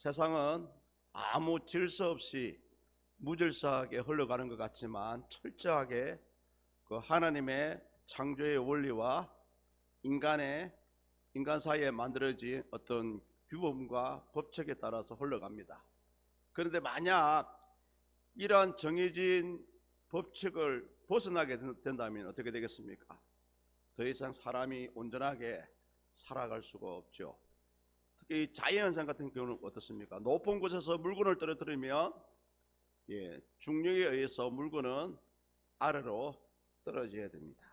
세상은 아무 질서 없이 무질서하게 흘러가는 것 같지만 철저하게 그 하나님의 창조의 원리와 인간 사이에 만들어진 어떤 규범과 법칙에 따라서 흘러갑니다. 그런데 만약 이러한 정해진 법칙을 벗어나게 된다면 어떻게 되겠습니까? 더 이상 사람이 온전하게 살아갈 수가 없죠. 특히 이 자연현상 같은 경우는 어떻습니까? 높은 곳에서 물건을 떨어뜨리면 중력에 의해서 물건은 아래로 떨어져야 됩니다.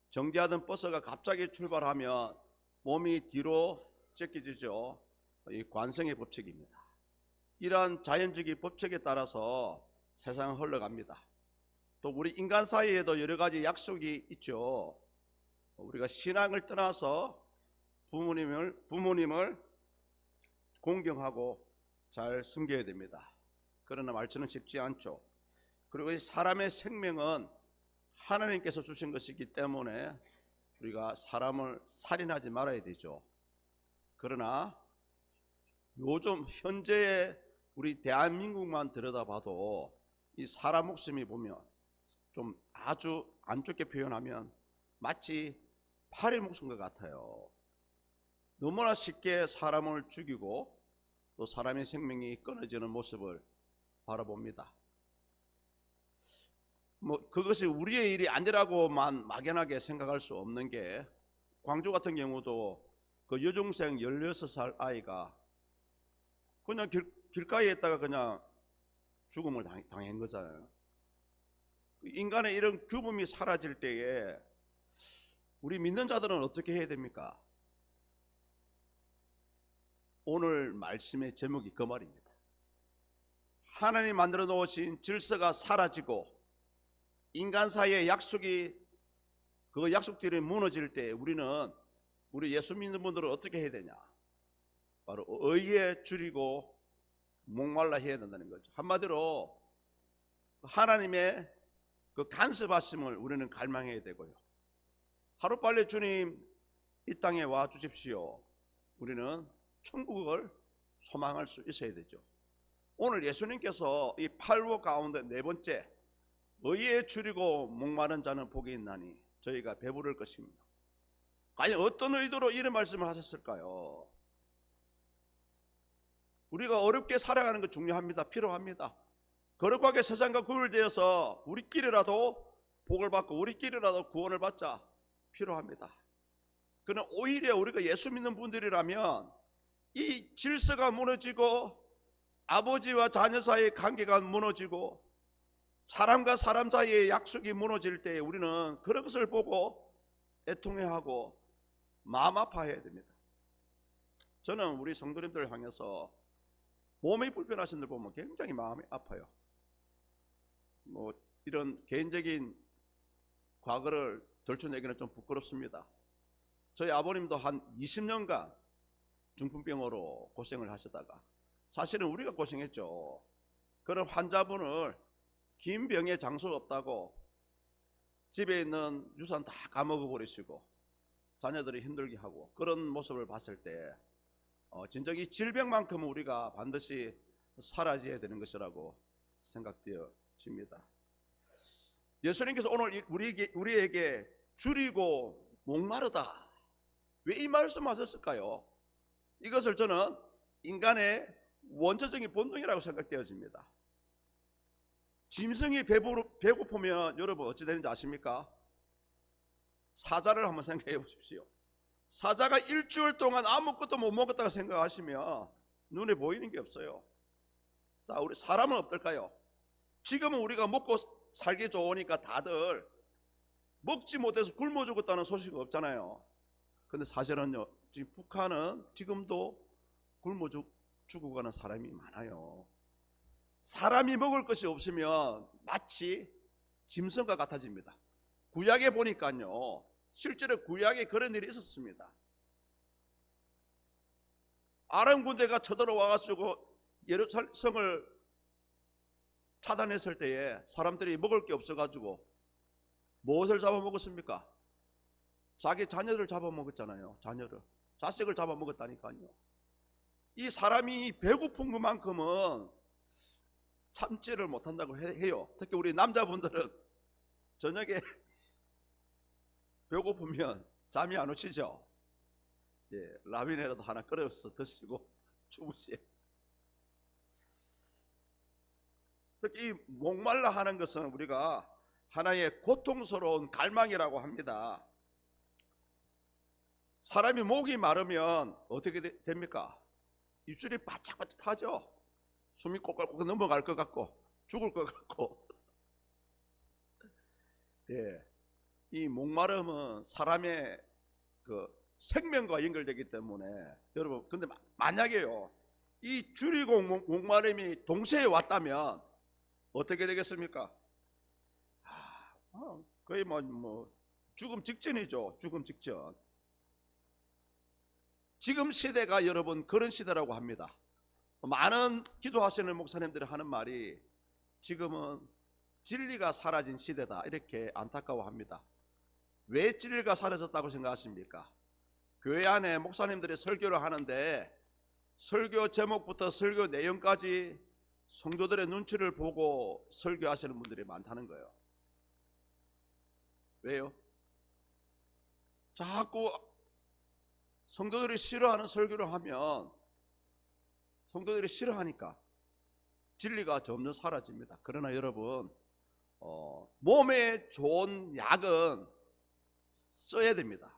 정지하던 버스가 갑자기 출발하면 몸이 뒤로 제껴지죠. 이 관성의 법칙입니다. 이러한 자연적인 법칙에 따라서 세상은 흘러갑니다. 또 우리 인간 사이에도 여러 가지 약속이 있죠. 우리가 신앙을 떠나서 부모님을 공경하고 잘 섬겨야 됩니다. 그러나 말처는 쉽지 않죠. 그리고 이 사람의 생명은 하나님께서 주신 것이기 때문에 우리가 사람을 살인하지 말아야 되죠. 그러나 요즘 현재의 우리 대한민국만 들여다봐도 이 사람 목숨이 보면 좀 아주 안 좋게 표현하면 마치 파리 목숨과 같아요. 너무나 쉽게 사람을 죽이고 또 사람의 생명이 끊어지는 모습을 바라봅니다. 그것이 우리의 일이 아니라고만 막연하게 생각할 수 없는 게, 광주 같은 경우도 그 여중생 16살 아이가 그냥 길가에 있다가 그냥 죽음을 당한 거잖아요. 인간의 이런 규범이 사라질 때에 우리 믿는 자들은 어떻게 해야 됩니까? 오늘 말씀의 제목이 그 말입니다. 하나님 만들어 놓으신 질서가 사라지고 인간 사이의 그 약속들이 무너질 때 우리 예수 믿는 분들은 어떻게 해야 되냐? 바로 의에 줄이고 목말라 해야 된다는 거죠. 한마디로 하나님의 그 간섭하심을 우리는 갈망해야 되고요. 하루빨리 주님 이 땅에 와 주십시오. 우리는 천국을 소망할 수 있어야 되죠. 오늘 예수님께서 이 8호 가운데 네 번째, 의에 줄이고 목마른 자는 복이 있나니 저희가 배부를 것입니다. 과연 어떤 의도로 이런 말씀을 하셨을까요? 우리가 어렵게 살아가는 거 중요합니다. 필요합니다. 거룩하게 세상과 구별되어서 우리끼리라도 복을 받고 우리끼리라도 구원을 받자 필요합니다. 그러나 오히려 우리가 예수 믿는 분들이라면 이 질서가 무너지고 아버지와 자녀 사이의 관계가 무너지고 사람과 사람 사이의 약속이 무너질 때 우리는 그런 것을 보고 애통해하고 마음 아파해야 됩니다. 저는 우리 성도님들 향해서 몸이 불편하신 분들 보면 굉장히 마음이 아파요. 이런 개인적인 과거를 덜쳐내기는 좀 부끄럽습니다. 저희 아버님도 한 20년간 중풍병으로 고생을 하시다가, 사실은 우리가 고생했죠. 그런 환자분을 긴 병에 장수가 없다고 집에 있는 유산 다 까먹어 버리시고 자녀들이 힘들게 하고, 그런 모습을 봤을 때 진정 이 질병만큼은 우리가 반드시 사라져야 되는 것이라고 생각되어집니다. 예수님께서 오늘 우리에게 줄이고 목마르다, 왜 이 말씀하셨을까요? 이것을 저는 인간의 원초적인 본능이라고 생각되어집니다. 짐승이 배고프면 여러분 어찌 되는지 아십니까? 사자를 한번 생각해 보십시오. 사자가 일주일 동안 아무것도 못 먹었다고 생각하시면 눈에 보이는 게 없어요. 자, 우리 사람은 어떨까요? 지금은 우리가 먹고 살기 좋으니까 다들 먹지 못해서 굶어 죽었다는 소식이 없잖아요. 근데 사실은요, 지금 북한은 지금도 굶어 죽어가는 사람이 많아요. 사람이 먹을 것이 없으면 마치 짐승과 같아집니다. 구약에 보니까요, 실제로 구약에 그런 일이 있었습니다. 아람 군대가 쳐들어와가지고 예루살렘 성을 차단했을 때에 사람들이 먹을 게 없어가지고 무엇을 잡아먹었습니까? 자기 자녀를 잡아먹었잖아요. 자식을 잡아먹었다니까요. 이 사람이 배고픈 것만큼은 참지를 못한다고 해요. 특히 우리 남자분들은 저녁에 배고프면 잠이 안 오시죠? 예, 라면이라도 하나 끓여서 드시고 주무세요. 특히 이 목말라 하는 것은 우리가 하나의 고통스러운 갈망이라고 합니다. 사람이 목이 마르면 어떻게 됩니까? 입술이 바짝바짝 타죠. 숨이 꼭꼭 넘어갈 것 같고 죽을 것 같고. 예, 이 목마름은 사람의 그 생명과 연결되기 때문에 여러분, 근데 만약에요 이 줄이고 목마름이 동시에 왔다면 어떻게 되겠습니까? 거의 뭐 죽음 직전이죠. 죽음 직전. 지금 시대가 여러분 그런 시대라고 합니다. 많은 기도하시는 목사님들이 하는 말이 지금은 진리가 사라진 시대다, 이렇게 안타까워합니다. 왜 진리가 사라졌다고 생각하십니까? 교회 안에 목사님들이 설교를 하는데 설교 제목부터 설교 내용까지 성도들의 눈치를 보고 설교하시는 분들이 많다는 거예요. 왜요? 자꾸 성도들이 싫어하는 설교를 하면 성도들이 싫어하니까 진리가 점점 사라집니다. 그러나 여러분, 몸에 좋은 약은 써야 됩니다.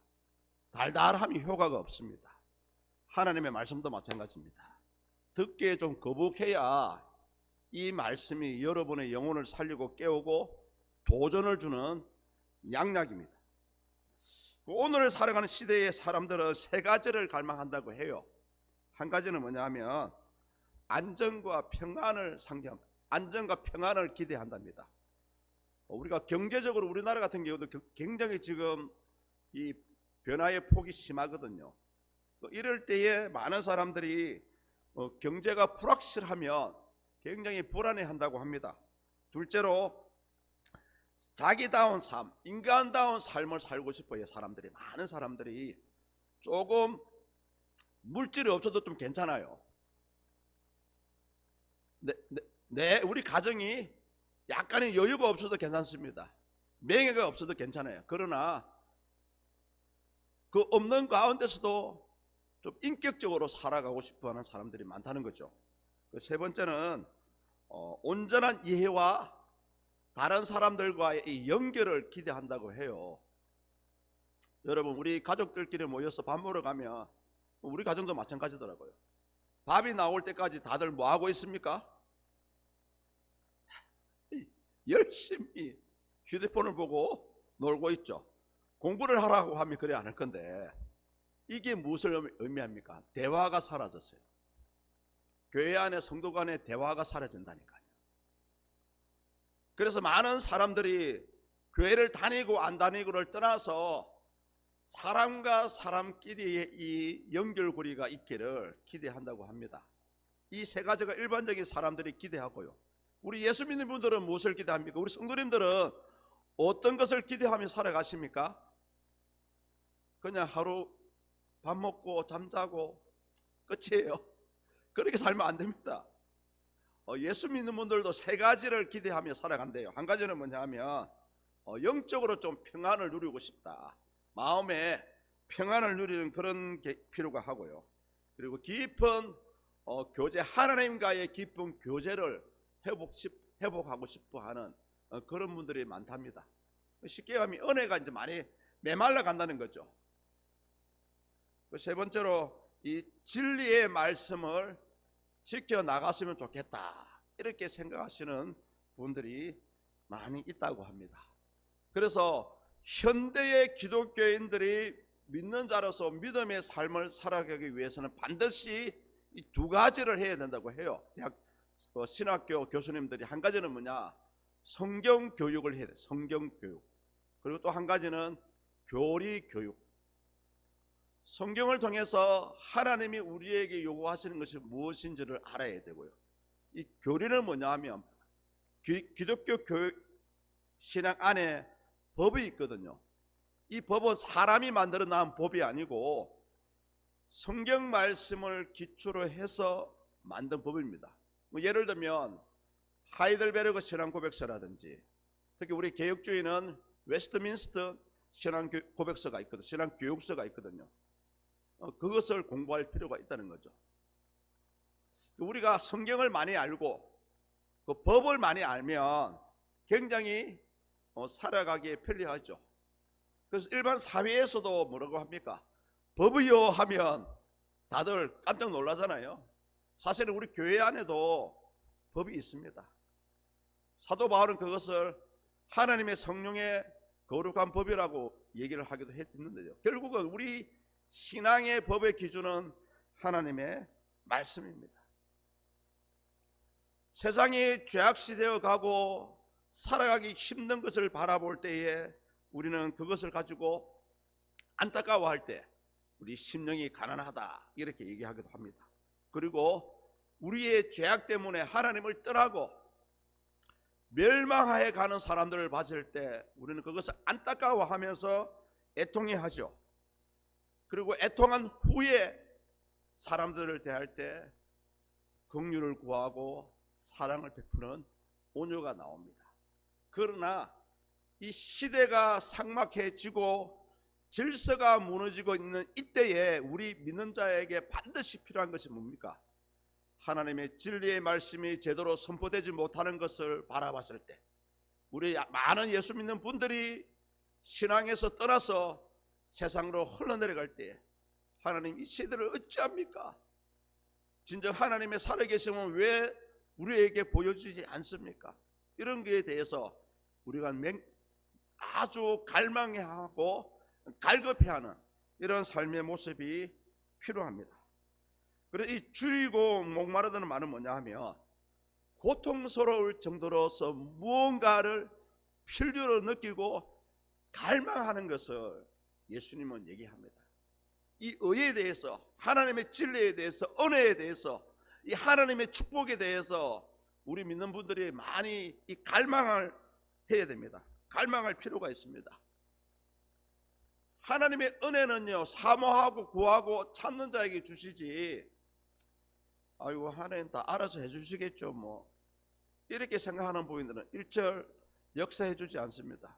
달달함이 효과가 없습니다. 하나님의 말씀도 마찬가지입니다. 듣기에 좀 거북해야 이 말씀이 여러분의 영혼을 살리고 깨우고 도전을 주는 양약입니다. 오늘 살아가는 시대의 사람들은 세 가지를 갈망한다고 해요. 한 가지는 뭐냐 하면 안정과 평안을 상징합니다. 안정과 평안을 기대한답니다. 우리가 경제적으로 우리나라 같은 경우도 굉장히 지금 이 변화의 폭이 심하거든요. 이럴 때에 많은 사람들이 경제가 불확실하면 굉장히 불안해한다고 합니다. 둘째로 자기다운 삶, 인간다운 삶을 살고 싶어요. 사람들이, 많은 사람들이 조금 물질이 없어도 좀 괜찮아요. 우리 가정이 약간의 여유가 없어도 괜찮습니다. 명예가 없어도 괜찮아요. 그러나 그 없는 가운데서도 좀 인격적으로 살아가고 싶어하는 사람들이 많다는 거죠. 세 번째는 온전한 이해와 다른 사람들과의 연결을 기대한다고 해요. 여러분, 우리 가족들끼리 모여서 밥 먹으러 가면 우리 가정도 마찬가지더라고요. 밥이 나올 때까지 다들 뭐 하고 있습니까? 열심히 휴대폰을 보고 놀고 있죠. 공부를 하라고 하면 그래 안 할 건데, 이게 무엇을 의미합니까? 대화가 사라졌어요. 교회 안에 성도 간의 대화가 사라진다니까요. 그래서 많은 사람들이 교회를 다니고 안 다니고를 떠나서 사람과 사람끼리의 이 연결고리가 있기를 기대한다고 합니다. 이 세 가지가 일반적인 사람들이 기대하고요. 우리 예수 믿는 분들은 무엇을 기대합니까? 우리 성도님들은 어떤 것을 기대하며 살아가십니까? 그냥 하루 밥 먹고 잠자고 끝이에요. 그렇게 살면 안 됩니다. 예수 믿는 분들도 세 가지를 기대하며 살아간대요. 한 가지는 뭐냐 하면 영적으로 좀 평안을 누리고 싶다. 마음에 평안을 누리는 그런 게 필요가 하고요. 그리고 깊은 교제, 하나님과의 깊은 교제를 회복하고 싶어 하는 그런 분들이 많답니다. 쉽게 하면 은혜가 이제 많이 메말라 간다는 거죠. 세 번째로 이 진리의 말씀을 지켜 나갔으면 좋겠다, 이렇게 생각하시는 분들이 많이 있다고 합니다. 그래서 현대의 기독교인들이 믿는 자로서 믿음의 삶을 살아가기 위해서는 반드시 이 두 가지를 해야 된다고 해요. 대학 신학교 교수님들이. 한 가지는 뭐냐? 성경 교육을 해야 돼. 성경 교육. 그리고 또 한 가지는 교리 교육. 성경을 통해서 하나님이 우리에게 요구하시는 것이 무엇인지를 알아야 되고요. 이 교리는 뭐냐 하면 기독교 교육 신앙 안에 법이 있거든요. 이 법은 사람이 만들어 놓은 법이 아니고 성경 말씀을 기초로 해서 만든 법입니다. 예를 들면 하이델베르그 신앙 고백서라든지, 특히 우리 개혁주의는 웨스트민스터 신앙 고백서가 있거든요. 신앙 교육서가 있거든요. 그것을 공부할 필요가 있다는 거죠. 우리가 성경을 많이 알고 그 법을 많이 알면 굉장히 살아가기에 편리하죠. 그래서 일반 사회에서도 뭐라고 합니까? 법이요 하면 다들 깜짝 놀라잖아요. 사실은 우리 교회 안에도 법이 있습니다. 사도 바울은 그것을 하나님의 성령의 거룩한 법이라고 얘기를 하기도 했는데요. 결국은 우리 신앙의 법의 기준은 하나님의 말씀입니다. 세상이 죄악시되어 가고 살아가기 힘든 것을 바라볼 때에 우리는 그것을 가지고 안타까워할 때 우리 심령이 가난하다 이렇게 얘기하기도 합니다. 그리고 우리의 죄악 때문에 하나님을 떠나고 멸망하여 가는 사람들을 봤을 때 우리는 그것을 안타까워하면서 애통해하죠. 그리고 애통한 후에 사람들을 대할 때 긍휼을 구하고 사랑을 베푸는 온유가 나옵니다. 그러나 이 시대가 삭막해지고 질서가 무너지고 있는 이때에 우리 믿는 자에게 반드시 필요한 것이 뭡니까? 하나님의 진리의 말씀이 제대로 선포되지 못하는 것을 바라봤을 때, 우리 많은 예수 믿는 분들이 신앙에서 떠나서 세상으로 흘러내려갈 때 하나님 이 시대를 어찌합니까? 진정 하나님의 살아계심은 왜 우리에게 보여주지 않습니까? 이런 것에 대해서 우리가 아주 갈망해하고 갈급해하는 이런 삶의 모습이 필요합니다. 그래서 이 줄이고 목마르다는 말은 뭐냐 하면 고통스러울 정도로서 무언가를 필요로 느끼고 갈망하는 것을 예수님은 얘기합니다. 이 의에 대해서, 하나님의 진리에 대해서, 은혜에 대해서, 이 하나님의 축복에 대해서 우리 믿는 분들이 많이 이 갈망을 해야 됩니다. 갈망할 필요가 있습니다. 하나님의 은혜는요, 사모하고 구하고 찾는 자에게 주시지, 아이고 하나님 다 알아서 해주시겠죠 뭐 이렇게 생각하는 부인들은 일절 역사해 주지 않습니다.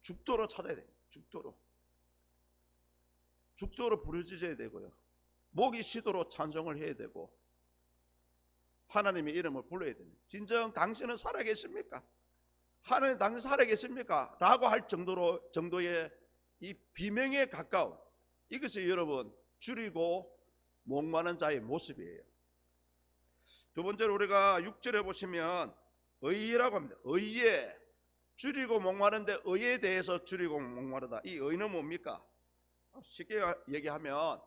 죽도록 찾아야 돼요. 죽도록 부르짖어야 되고요, 목이 쉬도록 찬송을 해야 되고 하나님의 이름을 불러야 됩니다. 진정 당신은 살아계십니까? 하나님 당신 살아계십니까? 라고 할 정도의 이 비명에 가까운, 이것이 여러분 줄이고 목마른 자의 모습이에요. 두 번째로 우리가 6절에 보시면 의라고 합니다. 의에, 줄이고 목마른데 의에 대해서 줄이고 목마르다. 이 의는 뭡니까? 쉽게 얘기하면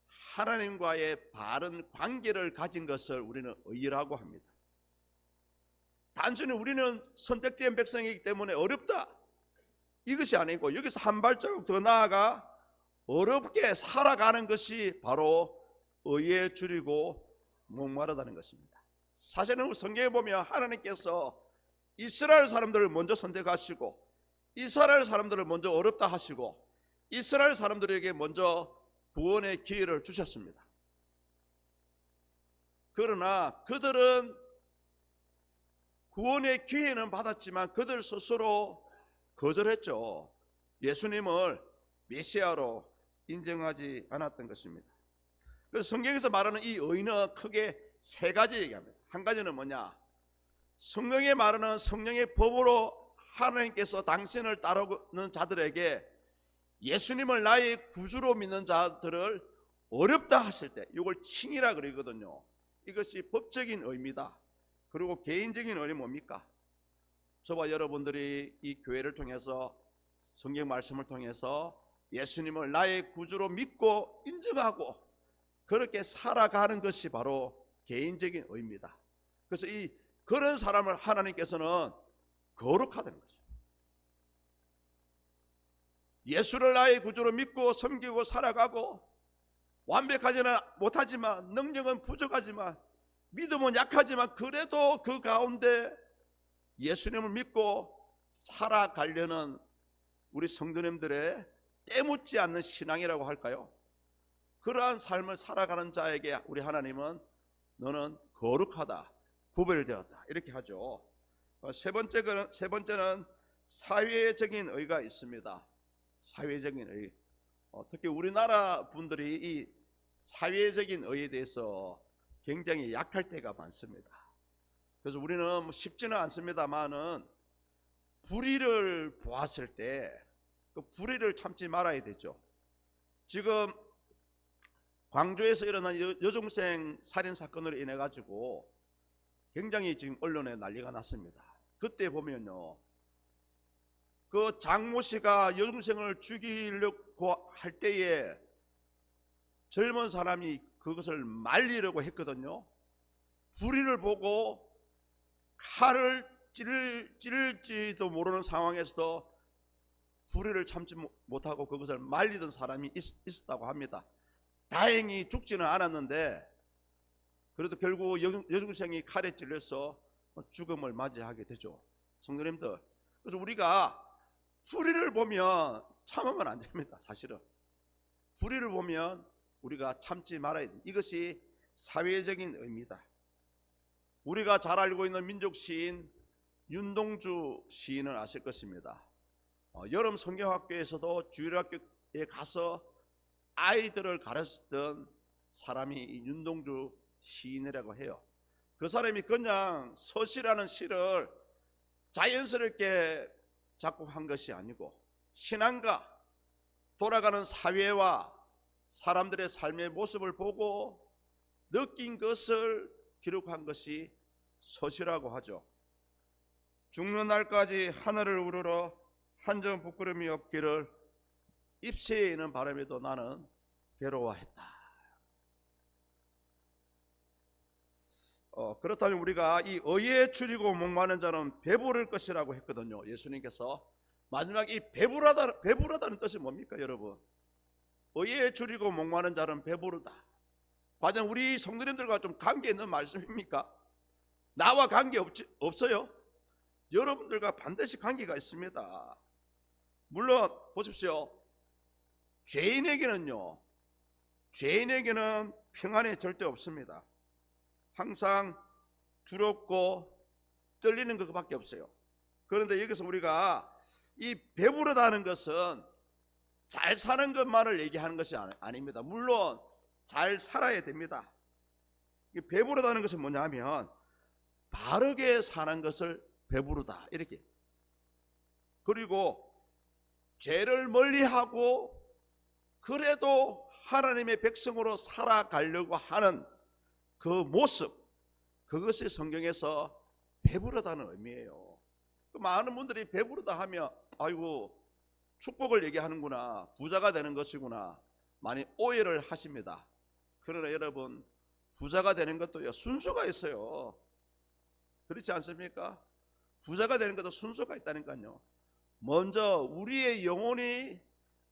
하나님과의 바른 관계를 가진 것을 우리는 의라고 합니다. 단순히 우리는 선택된 백성이기 때문에 어렵다, 이것이 아니고 여기서 한 발자국 더 나아가 어렵게 살아가는 것이 바로 의에 줄이고 목마르다는 것입니다. 사실은 성경에 보면 하나님께서 이스라엘 사람들을 먼저 선택하시고 이스라엘 사람들을 먼저 어렵다 하시고 이스라엘 사람들에게 먼저 구원의 기회를 주셨습니다. 그러나 그들은 구원의 기회는 받았지만 그들 스스로 거절했죠. 예수님을 메시아로 인정하지 않았던 것입니다. 그래서 성경에서 말하는 이 의는 크게 세 가지 얘기합니다. 한 가지는 뭐냐? 성경에 말하는 성령의 법으로 하나님께서 당신을 따르는 자들에게 예수님을 나의 구주로 믿는 자들을 어렵다 하실 때, 이걸 칭이라 그러거든요. 이것이 법적인 의미다. 그리고 개인적인 의미는 뭡니까? 저와 여러분들이 이 교회를 통해서 성경 말씀을 통해서 예수님을 나의 구주로 믿고 인정하고 그렇게 살아가는 것이 바로 개인적인 의미다. 그래서 그런 사람을 하나님께서는 거룩하다는 거죠. 예수를 나의 구주로 믿고 섬기고 살아가고 완벽하지는 못하지만, 능력은 부족하지만, 믿음은 약하지만, 그래도 그 가운데 예수님을 믿고 살아가려는 우리 성도님들의 때묻지 않는 신앙이라고 할까요? 그러한 삶을 살아가는 자에게 우리 하나님은 너는 거룩하다, 구별되었다 이렇게 하죠. 세 번째는 사회적인 의가 있습니다. 사회적인 의. 특히 우리나라 분들이 이 사회적인 의에 대해서 굉장히 약할 때가 많습니다. 그래서 우리는 쉽지는 않습니다만은 불의를 보았을 때 그 불의를 참지 말아야 되죠. 지금 광주에서 일어난 여중생 살인 사건으로 인해 가지고 굉장히 지금 언론에 난리가 났습니다. 그때 보면요, 그 장모 씨가 여중생을 죽이려고 할 때에 젊은 사람이 그것을 말리려고 했거든요. 불의를 보고 칼을 찌를지도 모르는 상황에서도 불의를 참지 못하고 그것을 말리던 사람이 있었다고 합니다. 다행히 죽지는 않았는데 그래도 결국 여중생이 칼에 찔려서 죽음을 맞이하게 되죠. 성도님들, 그래서 우리가 불의를 보면 참으면 안 됩니다. 사실은 불의를 보면 우리가 참지 말아야 됩니다. 이것이 사회적인 의미다. 우리가 잘 알고 있는 민족 시인 윤동주 시인을 아실 것입니다. 여름 성경학교에서도 주일학교에 가서 아이들을 가르쳤던 사람이 윤동주 시인이라고 해요. 그 사람이 그냥 서시라는 시를 자연스럽게 작곡한 것이 아니고 신앙과 돌아가는 사회와 사람들의 삶의 모습을 보고 느낀 것을 기록한 것이 서시라고 하죠. 죽는 날까지 하늘을 우러러 한 점 부끄러움이 없기를 잎새에 있는 바람에도 나는 괴로워했다. 그렇다면 우리가 이 의에 줄이고 목마른 자는 배부를 것이라고 했거든요. 예수님께서 마지막 이 배부르다는 뜻이 뭡니까 여러분? 의에 줄이고 목마른 자는 배부르다. 과연 우리 성도님들과 좀 관계 있는 말씀입니까? 나와 관계 없어요? 여러분들과 반드시 관계가 있습니다. 물론 보십시오, 죄인에게는 평안이 절대 없습니다. 항상 두렵고 떨리는 것밖에 없어요. 그런데 여기서 우리가 이 배부르다는 것은 잘 사는 것만을 얘기하는 것이 아닙니다. 물론 잘 살아야 됩니다. 배부르다는 것은 뭐냐면 바르게 사는 것을 배부르다 이렇게. 그리고 죄를 멀리하고 그래도 하나님의 백성으로 살아가려고 하는 그 모습, 그것이 성경에서 배부르다는 의미예요. 많은 분들이 배부르다 하면 아이고 축복을 얘기하는구나, 부자가 되는 것이구나 많이 오해를 하십니다. 그러나 여러분, 부자가 되는 것도 순서가 있어요. 그렇지 않습니까? 부자가 되는 것도 순서가 있다니까요. 먼저 우리의 영혼이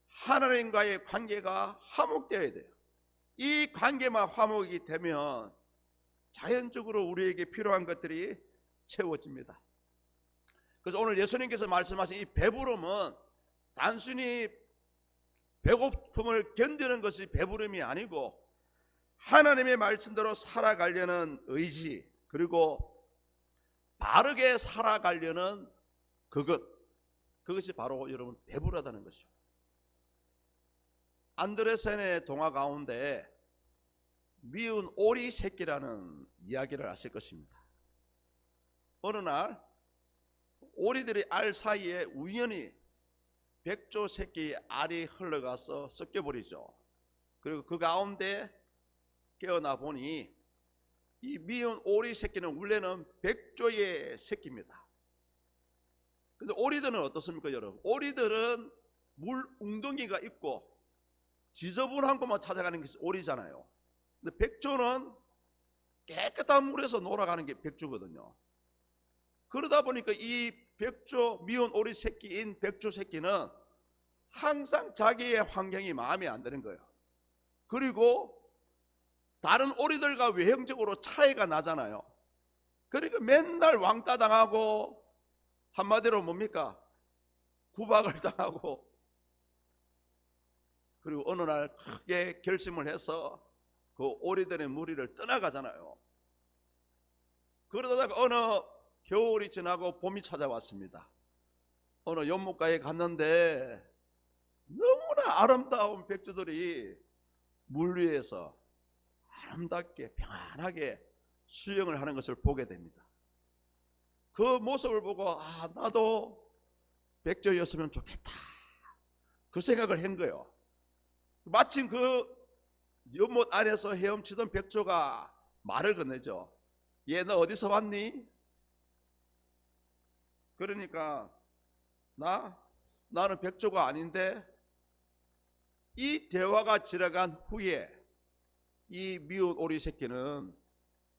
하나님과의 관계가 화목되어야 돼요. 이 관계만 화목이 되면 자연적으로 우리에게 필요한 것들이 채워집니다. 그래서 오늘 예수님께서 말씀하신 이 배부름은 단순히 배고픔을 견디는 것이 배부름이 아니고 하나님의 말씀대로 살아가려는 의지, 그리고 바르게 살아가려는 그것이 바로 여러분 배부르다는 것이죠. 안드레센의 동화 가운데 미운 오리 새끼라는 이야기를 아실 것입니다. 어느 날 오리들이 알 사이에 우연히 백조 새끼 알이 흘러가서 섞여버리죠. 그리고 그 가운데 깨어나 보니 이 미운 오리 새끼는 원래는 백조의 새끼입니다. 근데 오리들은 어떻습니까 여러분? 오리들은 물 웅덩이가 있고 지저분한 곳만 찾아가는 게 오리잖아요. 근데 백조는 깨끗한 물에서 놀아가는 게 백조거든요. 그러다 보니까 이 미운 오리 새끼인 백조 새끼는 항상 자기의 환경이 마음에 안 드는 거예요. 그리고 다른 오리들과 외형적으로 차이가 나잖아요. 그러니까 맨날 왕따 당하고 한마디로 뭡니까? 구박을 당하고 그리고 어느 날 크게 결심을 해서 그 오리들의 무리를 떠나가잖아요. 그러다가 어느 겨울이 지나고 봄이 찾아왔습니다. 어느 연못가에 갔는데 너무나 아름다운 백조들이 물 위에서 아름답게 평안하게 수영을 하는 것을 보게 됩니다. 그 모습을 보고 나도 백조였으면 좋겠다, 그 생각을 한 거예요. 마침 그 연못 안에서 헤엄치던 백조가 말을 건네죠. 얘 너 어디서 왔니? 그러니까 나는 백조가 아닌데. 이 대화가 지나간 후에 이 미운 오리 새끼는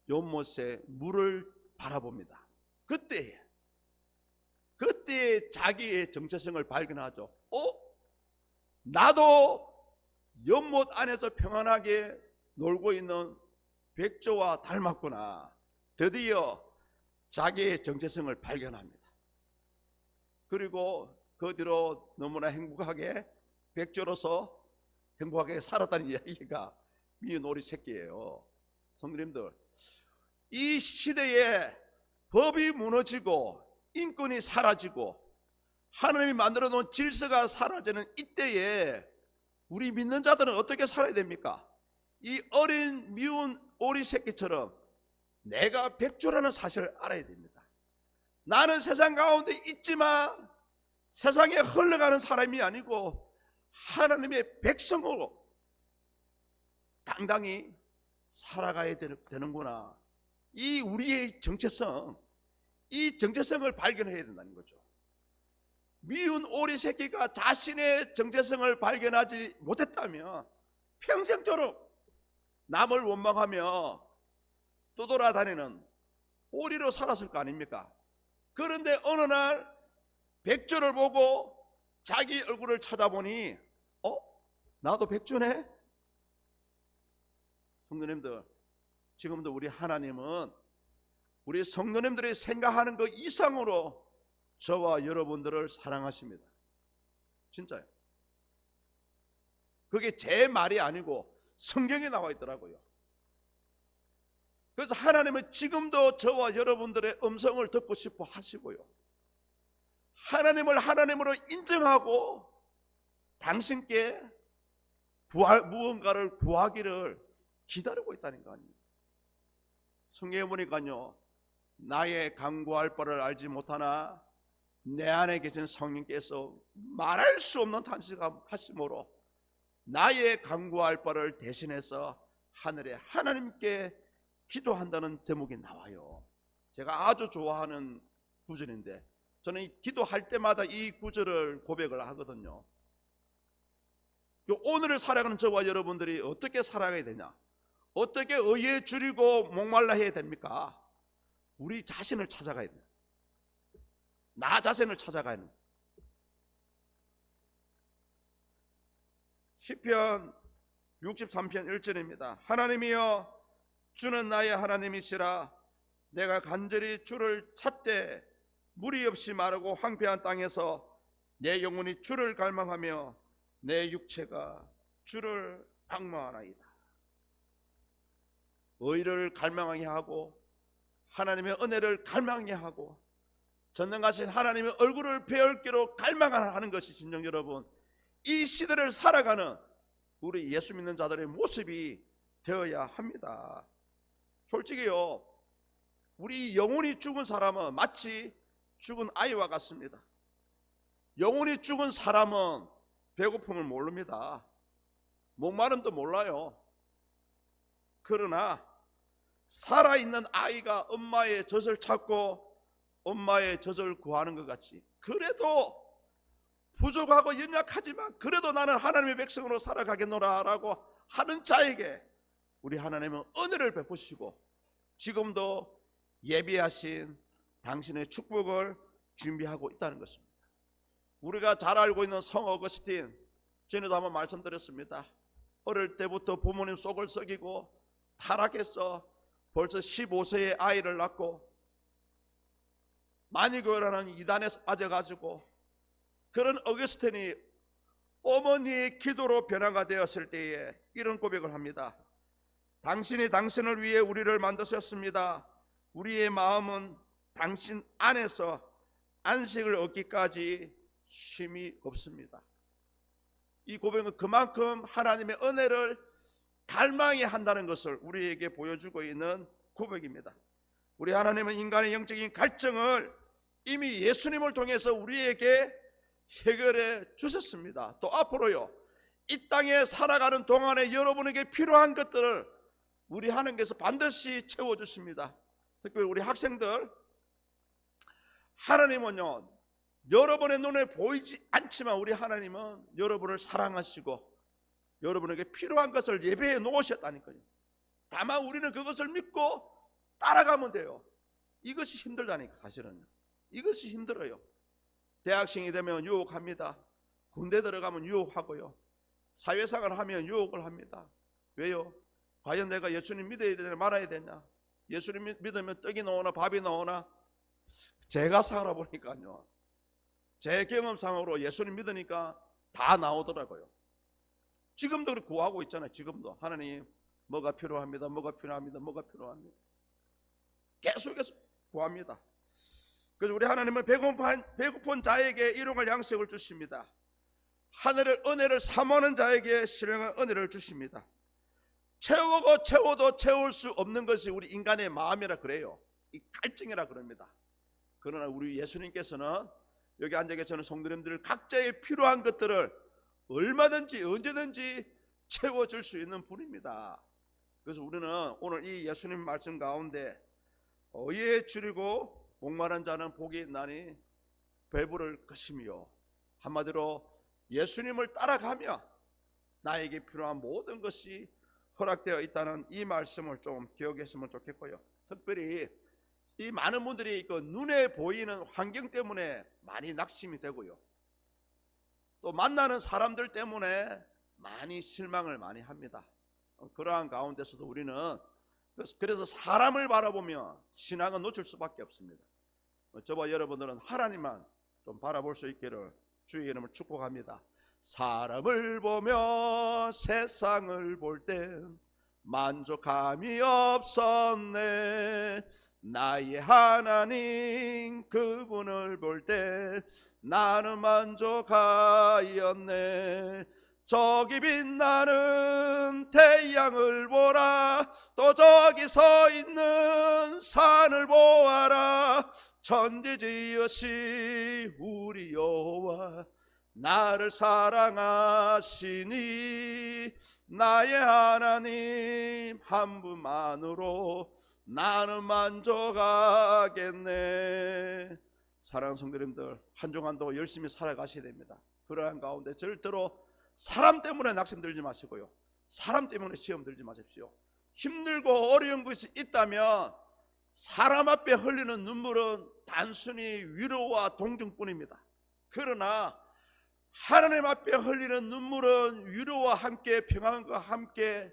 연못에 물을 바라봅니다. 그때 자기의 정체성을 발견하죠. 나도 연못 안에서 평안하게 놀고 있는 백조와 닮았구나. 드디어 자기의 정체성을 발견합니다. 그리고 그 뒤로 너무나 행복하게 백조로서 행복하게 살았다는 이야기가 미운 오리 새끼예요. 성도님들, 이 시대에 법이 무너지고 인권이 사라지고 하나님이 만들어 놓은 질서가 사라지는 이때에 우리 믿는 자들은 어떻게 살아야 됩니까? 이 어린 미운 오리 새끼처럼 내가 백조라는 사실을 알아야 됩니다. 나는 세상 가운데 있지만 세상에 흘러가는 사람이 아니고 하나님의 백성으로 당당히 살아가야 되는구나. 이 우리의 정체성, 이 정체성을 발견해야 된다는 거죠. 미운 오리 새끼가 자신의 정체성을 발견하지 못했다면 평생도록 남을 원망하며 떠돌아다니는 오리로 살았을 거 아닙니까? 그런데 어느 날 백조를 보고 자기 얼굴을 찾아보니 나도 백조네? 성도님들, 지금도 우리 하나님은 우리 성도님들이 생각하는 그 이상으로 저와 여러분들을 사랑하십니다. 진짜요. 그게 제 말이 아니고 성경에 나와 있더라고요. 그래서 하나님은 지금도 저와 여러분들의 음성을 듣고 싶어 하시고요, 하나님을 하나님으로 인정하고 당신께 무언가를 구하기를 기다리고 있다는 거 아닙니까? 성경에 보니까요, 나의 간구할 바를 알지 못하나 내 안에 계신 성령께서 말할 수 없는 탄식하심으로 나의 간구할 바를 대신해서 하늘의 하나님께 기도한다는 제목이 나와요. 제가 아주 좋아하는 구절인데 저는 기도할 때마다 이 구절을 고백을 하거든요. 오늘을 살아가는 저와 여러분들이 어떻게 살아가야 되냐, 어떻게 의에 줄이고 목말라 해야 됩니까? 우리 자신을 찾아가야 돼요. 나 자신을 찾아가야 돼요. 시편 63편 1절입니다. 하나님이여 주는 나의 하나님이시라. 내가 간절히 주를 찾되 물이 없이 마르고 황폐한 땅에서 내 영혼이 주를 갈망하며 내 육체가 주를 방망하나이다. 의를 갈망하게 하고 하나님의 은혜를 갈망하게 하고 전능하신 하나님의 얼굴을 배울기로 갈망하는 것이 진정 여러분, 이 시대를 살아가는 우리 예수 믿는 자들의 모습이 되어야 합니다. 솔직히요, 우리 영혼이 죽은 사람은 마치 죽은 아이와 같습니다. 영혼이 죽은 사람은 배고픔을 모릅니다. 목마름도 몰라요. 그러나 살아있는 아이가 엄마의 젖을 찾고 엄마의 젖을 구하는 것 같이, 그래도 부족하고 연약하지만 그래도 나는 하나님의 백성으로 살아가겠노라 라고 하는 자에게 우리 하나님은 은혜를 베푸시고 지금도 예비하신 당신의 축복을 준비하고 있다는 것입니다. 우리가 잘 알고 있는 성 어거스틴, 전에도 한번 말씀드렸습니다. 어릴 때부터 부모님 속을 썩이고 타락해서 벌써 15세에 아이를 낳고 마니교라는 이단에 빠져가지고, 그런 어거스틴이 어머니의 기도로 변화가 되었을 때에 이런 고백을 합니다. 당신이 당신을 위해 우리를 만드셨습니다. 우리의 마음은 당신 안에서 안식을 얻기까지 쉼이 없습니다. 이 고백은 그만큼 하나님의 은혜를 갈망해 한다는 것을 우리에게 보여주고 있는 고백입니다. 우리 하나님은 인간의 영적인 갈증을 이미 예수님을 통해서 우리에게 해결해 주셨습니다. 또 앞으로요, 이 땅에 살아가는 동안에 여러분에게 필요한 것들을 우리 하나님께서 반드시 채워주십니다. 특별히 우리 학생들, 하나님은요, 여러분의 눈에 보이지 않지만 우리 하나님은 여러분을 사랑하시고 여러분에게 필요한 것을 예배해 놓으셨다니까요. 다만 우리는 그것을 믿고 따라가면 돼요. 이것이 힘들다니까. 사실은 이것이 힘들어요. 대학생이 되면 유혹합니다. 군대 들어가면 유혹하고요, 사회생활을 하면 유혹을 합니다. 왜요? 과연 내가 예수님 믿어야 되냐 말아야 되냐? 예수님 믿으면 떡이 나오나 밥이 나오나? 제가 살아보니까요, 제 경험상으로 예수님 믿으니까 다 나오더라고요. 지금도 구하고 있잖아요. 지금도 하나님 뭐가 필요합니다, 뭐가 필요합니다, 뭐가 필요합니다. 계속해서 구합니다. 그래서 우리 하나님은 배고픈 자에게 일용할 양식을 주십니다. 하늘의 은혜를 사모하는 자에게 신령한 은혜를 주십니다. 채워도 채울 수 없는 것이 우리 인간의 마음이라 그래요. 이 갈증이라 그럽니다. 그러나 우리 예수님께서는 여기 앉아 계시는 성도님들 각자의 필요한 것들을 얼마든지 언제든지 채워줄 수 있는 분입니다. 그래서 우리는 오늘 이 예수님 말씀 가운데 어이에 줄이고 목마른 자는 복이 있나니 배부를 것이며, 한마디로 예수님을 따라가며 나에게 필요한 모든 것이 허락되어 있다는 이 말씀을 좀 기억했으면 좋겠고요. 특별히 이 많은 분들이 그 눈에 보이는 환경 때문에 많이 낙심이 되고요, 또 만나는 사람들 때문에 많이 실망을 많이 합니다. 그러한 가운데서도 우리는 그래서 사람을 바라보며 신앙은 놓칠 수밖에 없습니다. 저와 여러분들은 하나님만 좀 바라볼 수 있기를 주의 이름을 축복합니다. 사람을 보며 세상을 볼 땐 만족함이 없었네. 나의 하나님 그분을 볼 때 나는 만족하였네. 저기 빛나는 태양을 보라. 또 저기 서 있는 산을 보아라. 천지지으시 우리 여호와 나를 사랑하시니 나의 하나님 한 분만으로 나는 만족하겠네. 사랑하는 성도님들, 한 주 한도 열심히 살아가셔야 됩니다. 그러한 가운데 절대로 사람 때문에 낙심 들지 마시고요, 사람 때문에 시험 들지 마십시오. 힘들고 어려운 것이 있다면 사람 앞에 흘리는 눈물은 단순히 위로와 동정뿐입니다. 그러나 하나님 앞에 흘리는 눈물은 위로와 함께 평안과 함께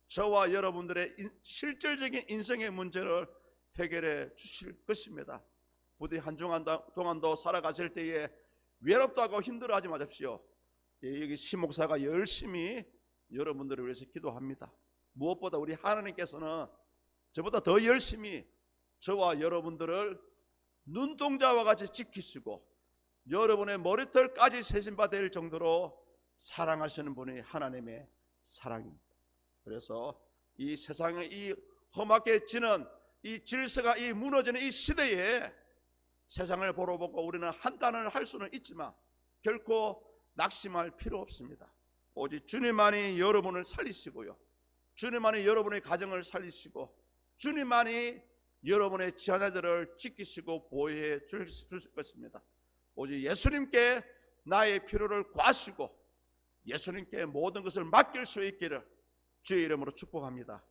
저와 여러분들의 실질적인 인생의 문제를 해결해 주실 것입니다. 부디 한 주 동안도 살아가실 때에 외롭다고 힘들어하지 마십시오. 여기 심목사가 열심히 여러분들을 위해서 기도합니다. 무엇보다 우리 하나님께서는 저보다 더 열심히 저와 여러분들을 눈동자와 같이 지키시고 여러분의 머리털까지 세심받을 정도로 사랑하시는 분이 하나님의 사랑입니다. 그래서 이 세상의 이 험하게 지는 이 질서가 이 무너지는 이 시대에 세상을 보고 우리는 한탄을 할 수는 있지만 결코 낙심할 필요 없습니다. 오직 주님만이 여러분을 살리시고요, 주님만이 여러분의 가정을 살리시고 주님만이 여러분의 자녀들을 지키시고 보호해 주실 것입니다. 오직 예수님께 나의 필요를 구하시고 예수님께 모든 것을 맡길 수 있기를 주의 이름으로 축복합니다.